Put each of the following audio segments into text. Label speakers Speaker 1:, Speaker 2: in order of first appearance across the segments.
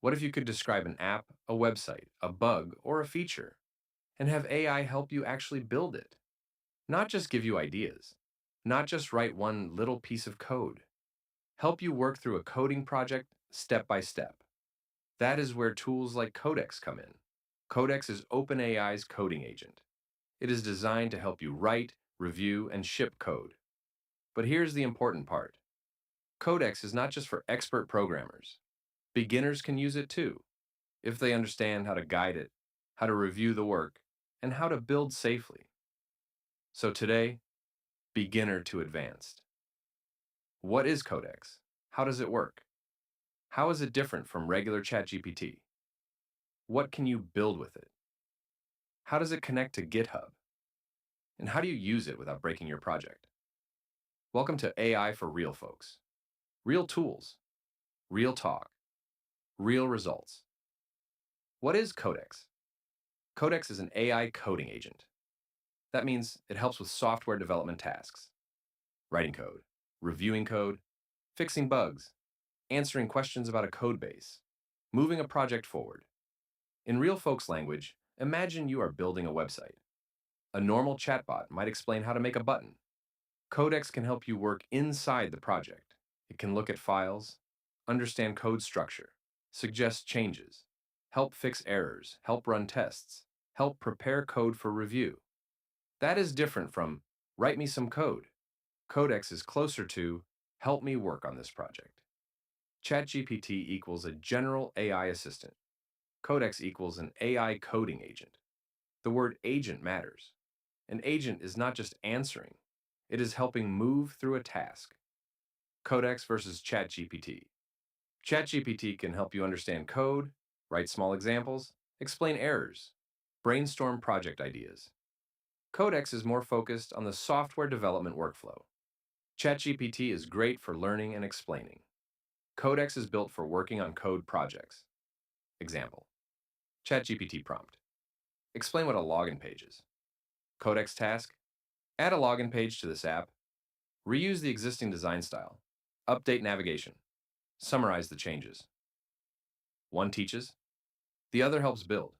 Speaker 1: What if you could describe an app, a website, a bug, or a feature, and have AI help you actually build it? Not just give you ideas, not just write one little piece of code, help you work through a coding project step by step. That is where tools like Codex come in. Codex is OpenAI's coding agent. It is designed to help you write, review, and ship code. But here's the important part. Codex is not just for expert programmers. Beginners can use it too, if they understand how to guide it, how to review the work, and how to build safely. So today, beginner to advanced. What is Codex? How does it work? How is it different from regular ChatGPT? What can you build with it? How does it connect to GitHub? And how do you use it without breaking your project? Welcome to AI for real folks. Real tools, real talk, real results. What is Codex? Codex is an AI coding agent. That means it helps with software development tasks, writing code, reviewing code, fixing bugs, answering questions about a code base, moving a project forward. In real folks' language, imagine you are building a website. A normal chatbot might explain how to make a button. Codex can help you work inside the project. It can look at files, understand code structure, suggest changes, help fix errors, help run tests, help prepare code for review. That is different from write me some code. Codex is closer to help me work on this project. ChatGPT equals a general AI assistant. Codex equals an AI coding agent. The word agent matters. An agent is not just answering, it is helping move through a task. Codex versus ChatGPT. ChatGPT can help you understand code, write small examples, explain errors, brainstorm project ideas. Codex is more focused on the software development workflow. ChatGPT is great for learning and explaining. Codex is built for working on code projects. Example: ChatGPT prompt. Explain what a login page is. Codex task: add a login page to this app. Reuse the existing design style. Update navigation. Summarize the changes. One teaches, the other helps build.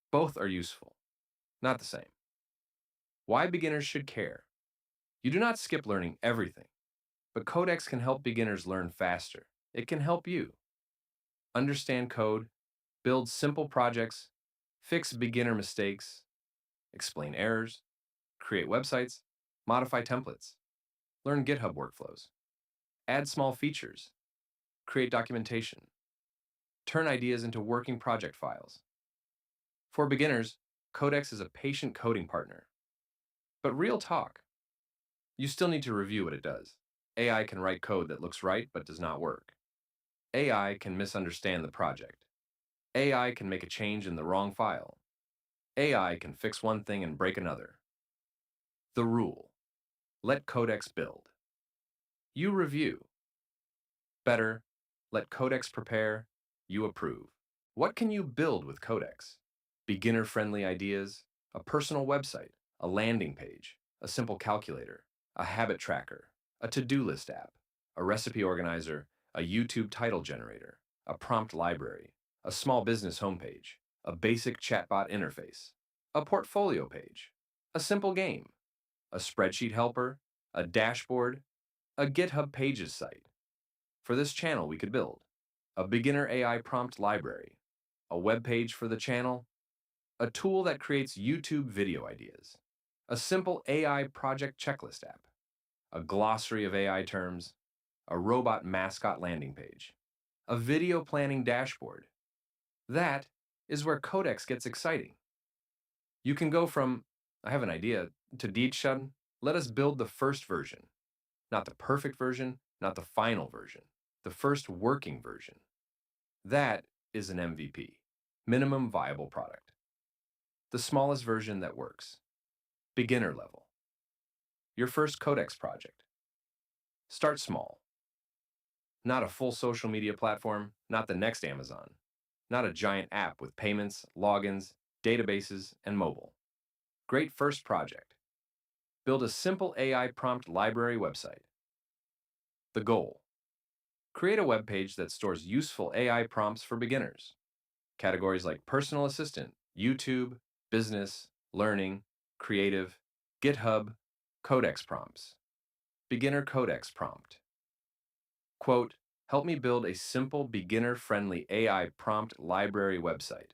Speaker 1: Both are useful, not the same. Why beginners should care. You do not skip learning everything, but Codex can help beginners learn faster. It can help you understand code, build simple projects, fix beginner mistakes, explain errors, create websites, modify templates, learn GitHub workflows, add small features, create documentation, turn ideas into working project files. For beginners, Codex is a patient coding partner. But real talk, you still need to review what it does. AI can write code that looks right but does not work. AI can misunderstand the project. AI can make a change in the wrong file. AI can fix one thing and break another. The rule: let Codex build. You review. Better, let Codex prepare, you approve. What can you build with Codex? Beginner-friendly ideas, a personal website, a landing page, a simple calculator, a habit tracker, a to-do list app, a recipe organizer, a YouTube title generator, a prompt library, a small business homepage, a basic chatbot interface, a portfolio page, a simple game, a spreadsheet helper, a dashboard, a GitHub Pages site. For this channel, we could build a beginner AI prompt library, a web page for the channel, a tool that creates YouTube video ideas, a simple AI project checklist app, a glossary of AI terms, a robot mascot landing page, a video planning dashboard. That is where Codex gets exciting. You can go from, I have an idea, to Deetshun, let us build the first version. Not the perfect version, not the final version, the first working version. That is an MVP, minimum viable product. The smallest version that works. Beginner level. Your first Codex project. Start small. Not a full social media platform, not the next Amazon. Not a giant app with payments, logins, databases, and mobile. Great first project. Build a simple AI prompt library website. The goal: Create a web page that stores useful AI prompts for beginners. Categories like personal assistant, YouTube, business, learning, creative, GitHub, Codex prompts. Beginner Codex prompt. Quote, help me build a simple beginner-friendly AI prompt library website.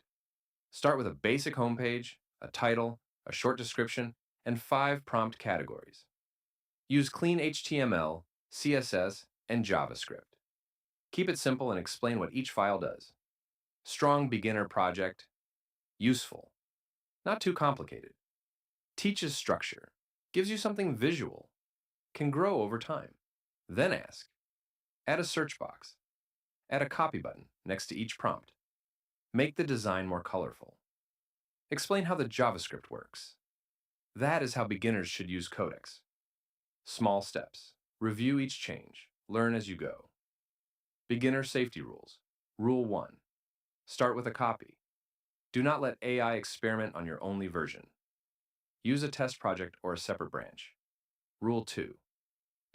Speaker 1: Start with a basic homepage, a title, a short description, and 5 prompt categories. Use clean HTML, CSS, and JavaScript. Keep it simple and explain what each file does. Strong beginner project. Useful. Not too complicated. Teaches structure. Gives you something visual. Can grow over time. Then ask. Add a search box. Add a copy button next to each prompt. Make the design more colorful. Explain how the JavaScript works. That is how beginners should use Codex. Small steps. Review each change. Learn as you go. Beginner safety rules. Rule 1. Start with a copy. Do not let AI experiment on your only version. Use a test project or a separate branch. Rule 2.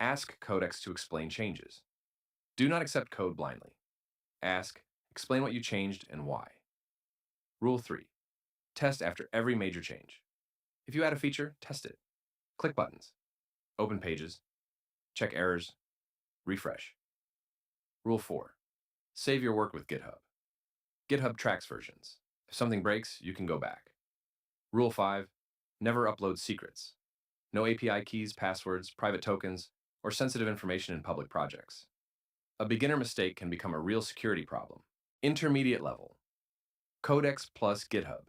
Speaker 1: Ask Codex to explain changes. Do not accept code blindly. Ask, explain what you changed and why. Rule 3. Test after every major change. If you add a feature, test it. Click buttons. Open pages. Check errors. Refresh. Rule 4. Save your work with GitHub. GitHub tracks versions. If something breaks, you can go back. Rule 5. Never upload secrets. No API keys, passwords, private tokens, or sensitive information in public projects. A beginner mistake can become a real security problem. Intermediate level. Codex plus GitHub.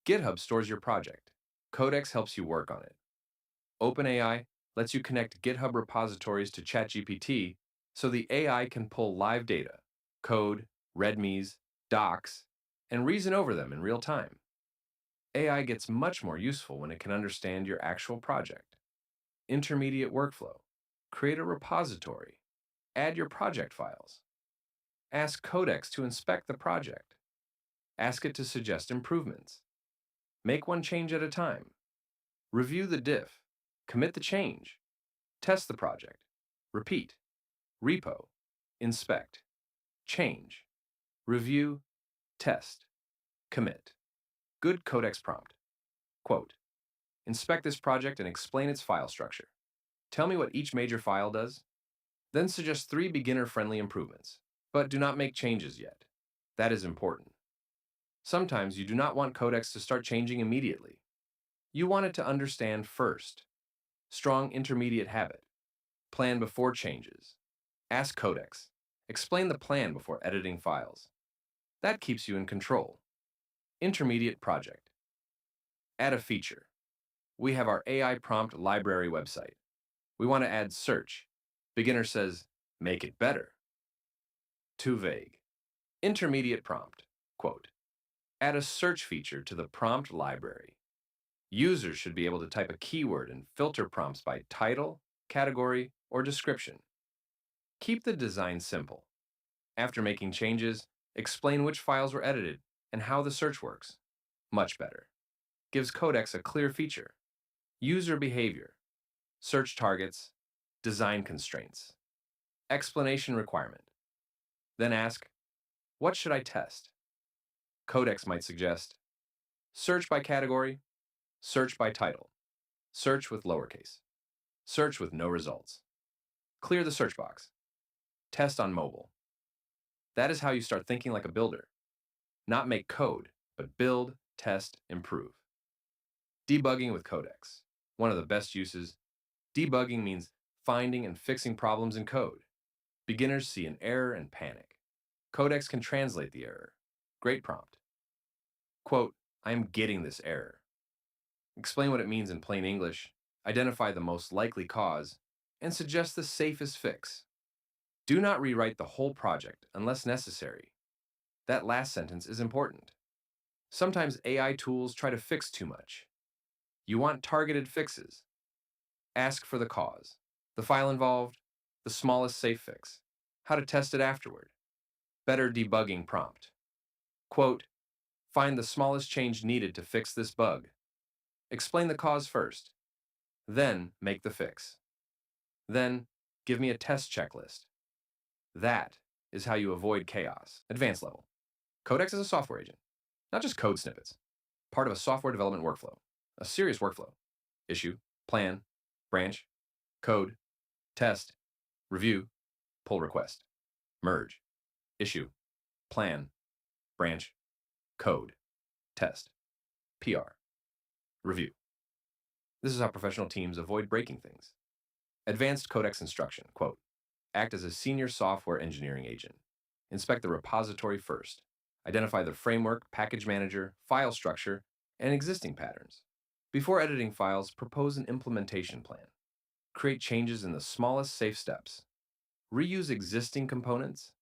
Speaker 1: GitHub stores your project. Codex helps you work on it. OpenAI lets you connect GitHub repositories to ChatGPT so the AI can pull live data, code, readmes, docs, and reason over them in real time. AI gets much more useful when it can understand your actual project. Intermediate workflow. Create a repository. Add your project files. Ask Codex to inspect the project. Ask it to suggest improvements. Make one change at a time. Review the diff. Commit the change. Test the project. Repeat. Repo. Inspect. Change. Review. Test. Commit. Good Codex prompt. Quote, inspect this project and explain its file structure. Tell me what each major file does. Then suggest 3 beginner-friendly improvements, but do not make changes yet. That is important. Sometimes you do not want Codex to start changing immediately. You want it to understand first. Strong intermediate habit. Plan before changes. Ask Codex. Explain the plan before editing files. That keeps you in control. Intermediate project. Add a feature. We have our AI prompt library website. We want to add search. Beginner says, make it better. Too vague. Intermediate prompt. Quote, add a search feature to the prompt library. Users should be able to type a keyword and filter prompts by title, category, or description. Keep the design simple. After making changes, explain which files were edited and how the search works. Much better. Gives Codex a clear feature. User behavior. Search targets. Design constraints. Explanation requirement. Then ask, what should I test? Codex might suggest, search by category, search by title, search with lowercase, search with no results. Clear the search box. Test on mobile. That is how you start thinking like a builder. Not make code, but build, test, improve. Debugging with Codex. One of the best uses. Debugging means finding and fixing problems in code. Beginners see an error and panic. Codex can translate the error. Great prompt. Quote, I am getting this error. Explain what it means in plain English, identify the most likely cause, and suggest the safest fix. Do not rewrite the whole project unless necessary. That last sentence is important. Sometimes AI tools try to fix too much. You want targeted fixes. Ask for the cause, the file involved, the smallest safe fix, how to test it afterward. Better debugging prompt. Quote, find the smallest change needed to fix this bug. Explain the cause first. Then make the fix. Then give me a test checklist. That is how you avoid chaos. Advanced level. Codex is a software agent, not just code snippets, part of a software development workflow, a serious workflow. Issue, plan, branch, code, test, review, pull request, merge, issue, plan, branch, code, test, PR, review. This is how professional teams avoid breaking things. Advanced Codex instruction, quote, act as a senior software engineering agent. Inspect the repository first. Identify the framework, package manager, file structure, and existing patterns. Before editing files, propose an implementation plan. Create changes in the smallest safe steps. Reuse existing components.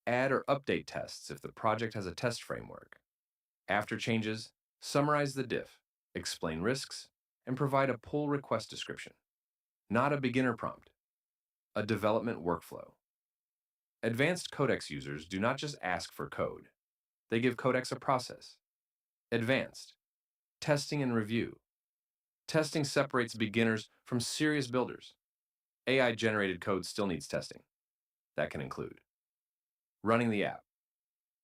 Speaker 1: Add or update tests if the project has a test framework. After changes, summarize the diff, explain risks, and provide a pull request description. Not a beginner prompt, a development workflow. Advanced Codex users do not just ask for code. They give Codex a process. Advanced, testing and review. Testing separates beginners from serious builders. AI-generated code still needs testing. That can include running the app,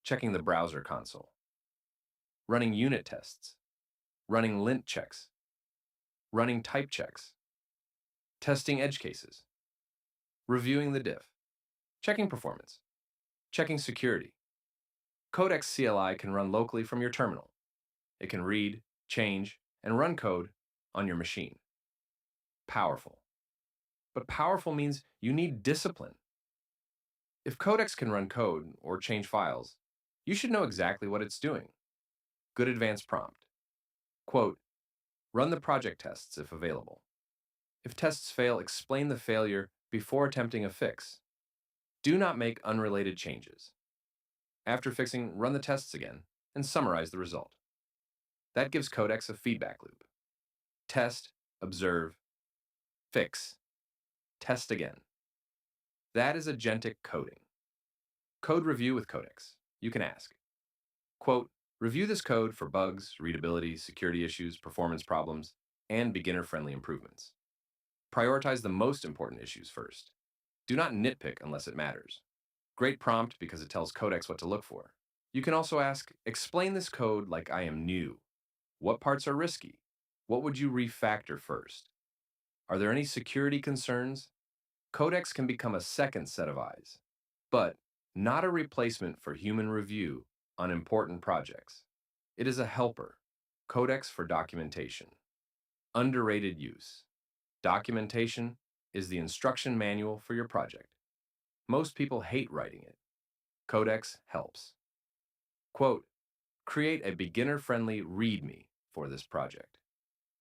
Speaker 1: checking the browser console, running unit tests, running lint checks, running type checks, testing edge cases, reviewing the diff, checking performance, checking security. Codex CLI can run locally from your terminal. It can read, change, and run code on your machine. Powerful. But powerful means you need discipline. If Codex can run code or change files, you should know exactly what it's doing. Good advanced prompt. Quote, run the project tests if available. If tests fail, explain the failure before attempting a fix. Do not make unrelated changes. After fixing, run the tests again and summarize the result. That gives Codex a feedback loop. Test, observe, fix, test again. That is agentic coding. Code review with Codex. You can ask, quote, review this code for bugs, readability, security issues, performance problems, and beginner-friendly improvements. Prioritize the most important issues first. Do not nitpick unless it matters. Great prompt because it tells Codex what to look for. You can also ask, explain this code like I am new. What parts are risky? What would you refactor first? Are there any security concerns? Codex can become a second set of eyes, but not a replacement for human review on important projects. It is a helper, Codex for documentation. Underrated use. Documentation is the instruction manual for your project. Most people hate writing it. Codex helps. Quote, create a beginner-friendly README for this project.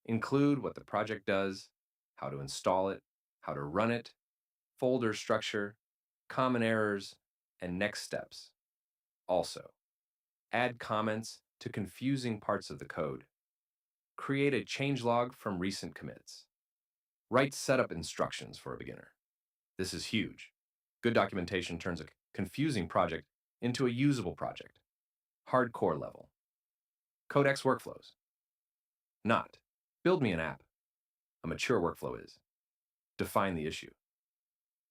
Speaker 1: Include what the project does, how to install it, how to run it, folder structure, common errors, and next steps. Also, add comments to confusing parts of the code. Create a changelog from recent commits. Write setup instructions for a beginner. This is huge. Good documentation turns a confusing project into a usable project. Hardcore level. Codex workflows. Not, build me an app. A mature workflow is, define the issue.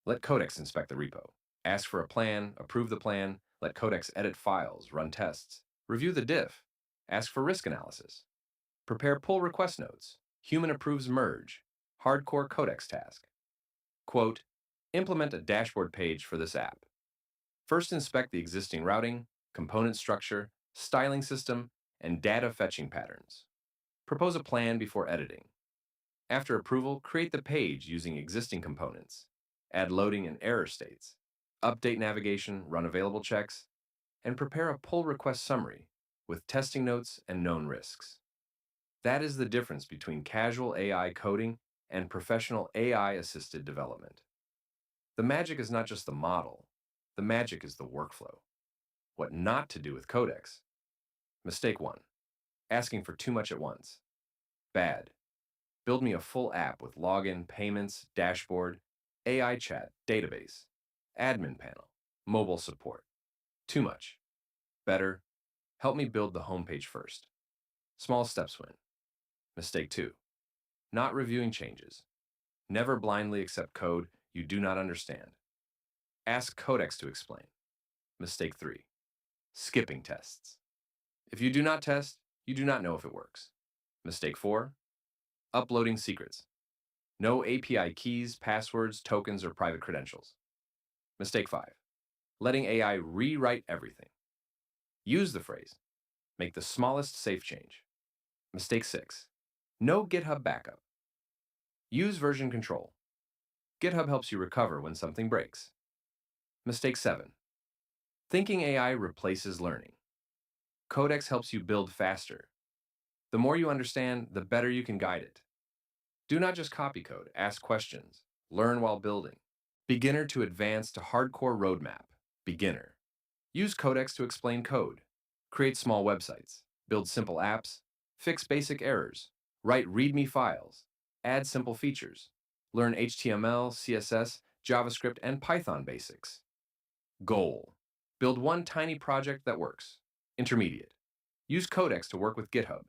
Speaker 1: Let Codex inspect the repo. Ask for a plan, approve the plan, let Codex edit files, run tests. Review the diff. Ask for risk analysis. Prepare pull request notes. Human approves merge. Hardcore Codex task. Quote, implement a dashboard page for this app. First inspect the existing routing, component structure, styling system, and data fetching patterns. Propose a plan before editing. After approval, create the page using existing components. Add loading and error states. Update navigation, run available checks, and prepare a pull request summary with testing notes and known risks. That is the difference between casual AI coding and professional AI-assisted development. The magic is not just the model. The magic is the workflow. What not to do with Codex. Mistake 1. Asking for too much at once. Bad. Build me a full app with login, payments, dashboard, AI chat, database, admin panel, mobile support. Too much. Better. Help me build the homepage first. Small steps win. Mistake 2. Not reviewing changes. Never blindly accept code you do not understand. Ask Codex to explain. Mistake 3. Skipping tests. If you do not test, you do not know if it works. Mistake 4. Uploading secrets. No API keys, passwords, tokens, or private credentials. Mistake 5. Letting AI rewrite everything. Use the phrase, make the smallest safe change. Mistake 6. No GitHub backup. Use version control. GitHub helps you recover when something breaks. Mistake 7. Thinking AI replaces learning. Codex helps you build faster. The more you understand, the better you can guide it. Do not just copy code, ask questions. Learn while building. Beginner to advanced to hardcore roadmap. Beginner. Use Codex to explain code. Create small websites. Build simple apps. Fix basic errors. Write README files. Add simple features. Learn HTML, CSS, JavaScript, and Python basics. Goal. Build one tiny project that works. Intermediate. Use Codex to work with GitHub.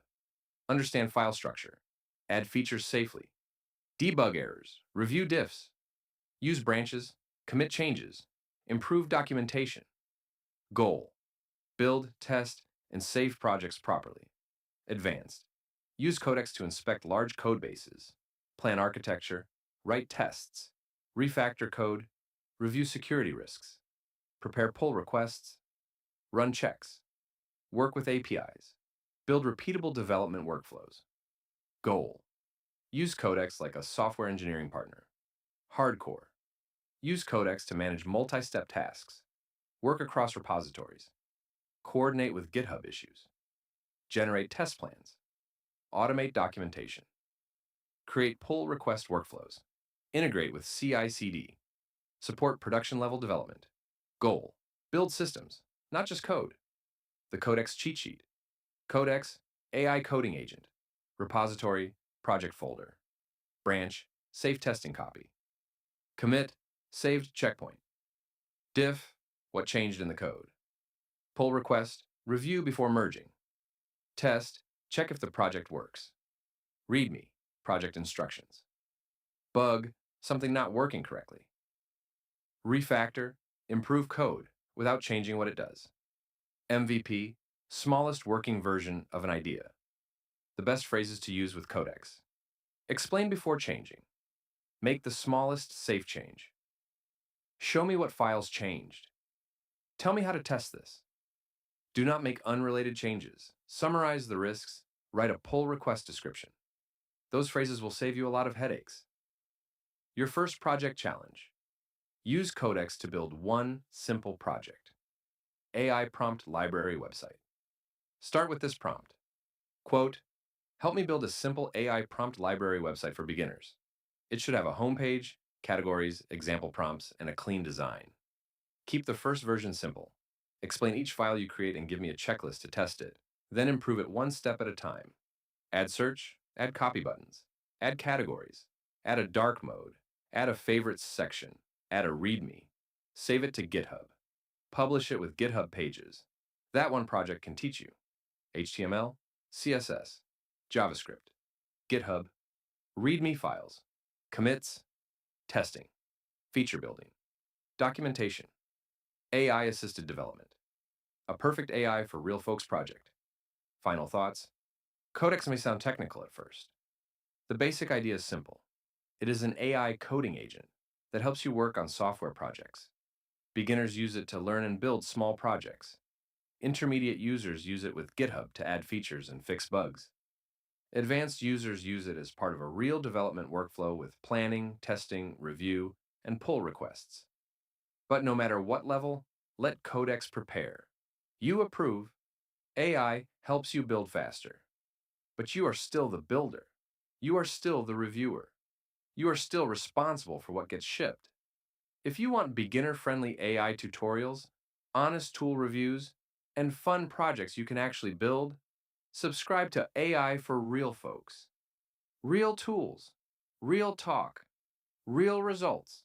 Speaker 1: Understand file structure. Add features safely. Debug errors. Review diffs. Use branches. Commit changes. Improve documentation. Goal. Build, test, and save projects properly. Advanced. Use Codex to inspect large code bases. Plan architecture. Write tests. Refactor code. Review security risks. Prepare pull requests. Run checks. Work with APIs. Build repeatable development workflows. Goal. Use Codex like a software engineering partner. Hardcore. Use Codex to manage multi-step tasks. Work across repositories. Coordinate with GitHub issues. Generate test plans. Automate documentation. Create pull request workflows. Integrate with CI/CD. Support production-level development. Goal. Build systems, not just code. The Codex cheat sheet. Codex, AI coding agent. Repository, project folder. Branch, safe testing copy. Commit, saved checkpoint. Diff, what changed in the code. Pull request, review before merging. Test, check if the project works. README, project instructions. Bug, something not working correctly. Refactor, improve code without changing what it does. MVP, smallest working version of an idea. The best phrases to use with Codex. Explain before changing. Make the smallest safe change. Show me what files changed. Tell me how to test this. Do not make unrelated changes. Summarize the risks. Write a pull request description. Those phrases will save you a lot of headaches. Your first project challenge. Use Codex to build one simple project. AI prompt library website. Start with this prompt. Quote, help me build a simple AI prompt library website for beginners. It should have a homepage, categories, example prompts, and a clean design. Keep the first version simple. Explain each file you create and give me a checklist to test it. Then improve it one step at a time. Add search, add copy buttons, add categories, add a dark mode, add a favorites section, add a README. Save it to GitHub. Publish it with GitHub pages. That one project can teach you HTML, CSS, JavaScript, GitHub, README files, commits, testing, feature building, documentation, AI-assisted development. A perfect AI for real folks project. Final thoughts. Codex may sound technical at first. The basic idea is simple. It is an AI coding agent that helps you work on software projects. Beginners use it to learn and build small projects. Intermediate users use it with GitHub to add features and fix bugs. Advanced users use it as part of a real development workflow with planning, testing, review, and pull requests. But no matter what level, let Codex prepare. You approve. AI helps you build faster. But you are still the builder. You are still the reviewer. You are still responsible for what gets shipped. If you want beginner-friendly AI tutorials, honest tool reviews, and fun projects you can actually build, subscribe to AI for real folks. Real tools, real talk, real results.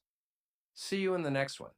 Speaker 1: See you in the next one.